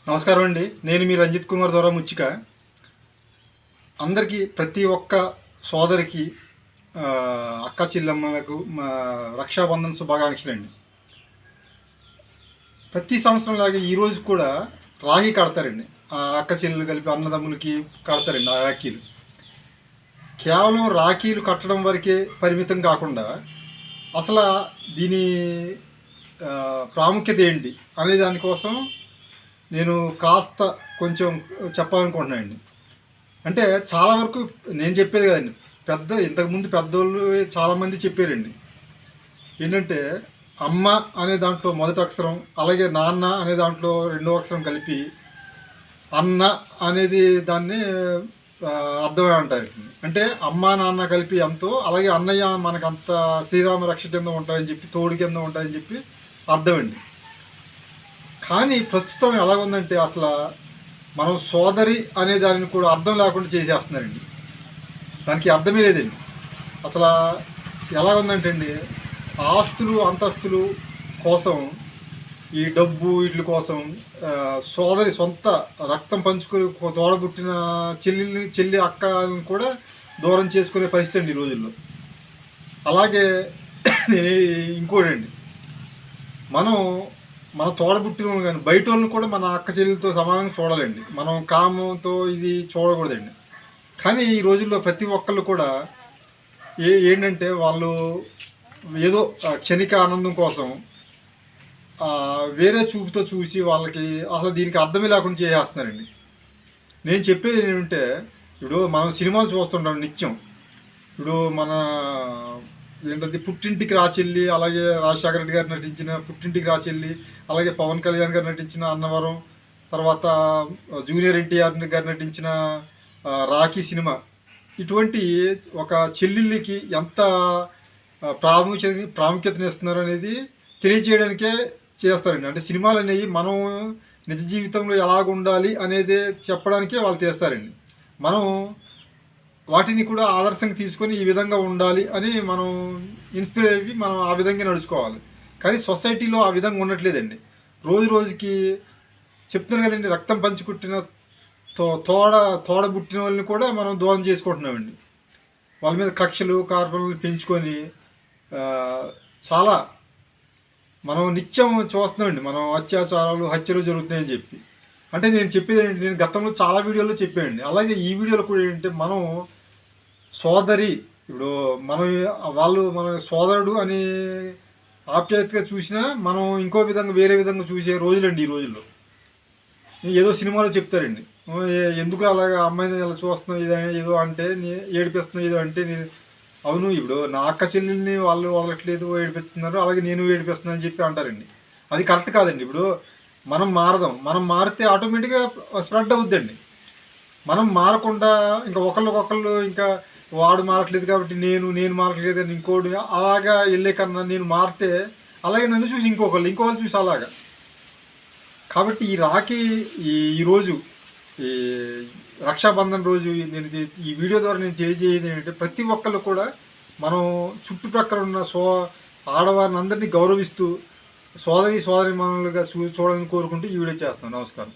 నమస్కారం అండి. నేను మీ రంజిత్ కుమార్ ద్వారా ముచ్చిక. అందరికీ ప్రతి ఒక్క సోదరికి అక్క చెల్లెమ్మలకు మా రక్షాబంధన్ శుభాకాంక్షలండి. ప్రతి సంవత్సరంలాగే ఈరోజు కూడా రాఖీ కడతారండి. అక్క చెల్లెలు కలిపి అన్నదమ్ములకి కడతారండి ఆ రాఖీలు. కేవలం రాఖీలు కట్టడం వరకే పరిమితం కాకుండా అసలు దీని ప్రాముఖ్యత ఏంటి అనే దానికోసం నేను కాస్త కొంచెం చెప్పాలనుకుంటున్నానండి. అంటే చాలా వరకు నేను చెప్పేది కదండి, ఇంతకుముందు పెద్దోళ్ళు చాలామంది చెప్పారండి. ఏంటంటే అమ్మ అనే దాంట్లో మొదటి అక్షరం, అలాగే నాన్న అనే దాంట్లో రెండో అక్షరం కలిపి అన్న అనేది దాన్ని అర్థమే అంటారు. అంటే అమ్మ నాన్న కలిపి ఎంతో, అలాగే అన్నయ్య మనకు అంత శ్రీరామ రక్ష కింద ఉంటాయని చెప్పి, తోడు కింద ఉంటాయని చెప్పి అర్థమండి. కానీ ప్రస్తుతం ఎలాగుందంటే అసలు మనం సోదరి అనే దానిని కూడా అర్థం లేకుండా చేసేస్తున్నారండి. దానికి అర్థమే లేదండి. అసలు ఎలాగుందంటే అండి, ఆస్తులు అంతస్తులు కోసం, ఈ డబ్బు వీటి కోసం సోదరి సొంత రక్తం పంచుకుని తోడబుట్టిన చెల్లి అక్కని కూడా దూరం చేసుకునే పరిస్థితి అండి ఈ రోజుల్లో. అలాగే ఇంకోటండి, మనం మన తోడబుట్టిన కానీ బయట వాళ్ళని కూడా మన అక్క చెల్లెలతో సమానంగా చూడాలండి. మనం కామంతో ఇది చూడకూడదండి. కానీ ఈ రోజుల్లో ప్రతి ఒక్కళ్ళు కూడా ఏంటంటే వాళ్ళు ఏదో క్షణిక ఆనందం కోసం వేరే చూపుతో చూసి వాళ్ళకి అసలు దీనికి అర్థమే లేకుండా చేసేస్తున్నారండి. నేను చెప్పేది ఏంటంటే, ఇప్పుడు మనం సినిమాలు చూస్తుంటాం నిత్యం. ఇప్పుడు మన ఏంటది పుట్టింటికి రాచెల్లి, అలాగే రాజశేఖర రెడ్డి గారు నటించిన పుట్టింటికి రాచెల్లి, అలాగే పవన్ కళ్యాణ్ గారు నటించిన అన్నవరం, తర్వాత జూనియర్ ఎన్టీఆర్ గారు నటించిన రాఖీ సినిమా, ఇటువంటి ఒక చెల్లెళ్ళకి ఎంత ప్రాముఖ్యతనిస్తున్నారు అనేది తెలియజేయడానికే చేస్తారండి. అంటే సినిమాలు అనేవి మనం నిజ జీవితంలో ఎలాగుండాలి అనేది చెప్పడానికే వాళ్ళు చేస్తారండి. మనం వాటిని కూడా ఆదర్శంగా తీసుకొని ఈ విధంగా ఉండాలి అని మనం ఇన్స్పైర్ అయ్యి మనం ఆ విధంగా నడుచుకోవాలి. కానీ సొసైటీలో ఆ విధంగా ఉండట్లేదండి. రోజు రోజుకి చెప్తున్నాను కదండి, రక్తం పంచుకుట్టిన తోడబుట్టిన వాళ్ళని కూడా మనం దూరం చేసుకుంటున్నామండి. వాళ్ళ మీద కక్షలు కార్పణలు పెంచుకొని చాలా మనం నిత్యం చూస్తున్నామండి. మనం అత్యాచారాలు హత్యలు జరుగుతున్నాయని చెప్పి. అంటే నేను చెప్పేది ఏంటి, నేను గతంలో చాలా వీడియోలో చెప్పానండి. అలాగే ఈ వీడియోలో కూడా ఏంటంటే, మనం సోదరి, ఇప్పుడు మన సోదరుడు అని ఆప్యాయతగా చూసినా మనం ఇంకో విధంగా వేరే విధంగా చూసే రోజులండి ఈ రోజుల్లో. ఏదో సినిమాలో చెప్తారండి, ఎందుకు అలాగా అమ్మాయిని ఇలా చూస్తున్నావు ఇది ఏదో అంటే ఏడిపిస్తున్నావు ఏదో అంటే, అవును ఇప్పుడు నా అక్క చెల్లెల్ని వాళ్ళు వదలట్లేదు, ఏడిపిస్తున్నారు, అలాగే నేను ఏడిపిస్తున్నాను అని చెప్పి అంటారండి. అది కరెక్ట్ కాదండి. ఇప్పుడు మనం మారితే ఆటోమేటిక్గా స్ప్రెడ్ అవుద్దండి. మనం మారకుండా ఇంకా ఒకళ్ళు ఇంకా వాడు మారట్లేదు కాబట్టి నేను మారట్లేదు అని ఇంకోటి అలాగా వెళ్ళే కన్నా, నేను మారితే అలాగే నన్ను చూసి ఇంకోళ్ళు చూసి అలాగా. కాబట్టి ఈ రాఖీ ఈరోజు ఈ రక్షాబంధన్ రోజు నేను ఈ వీడియో ద్వారా నేను తెలియజేయేది ఏంటంటే, ప్రతి ఒక్కళ్ళు కూడా మనం చుట్టుప్రక్కల ఉన్న ఆడవారిని అందరినీ గౌరవిస్తూ సోదరి మనలుగా చూడాలని కోరుకుంటూ ఈ వీడియో చేస్తాను. నమస్కారం.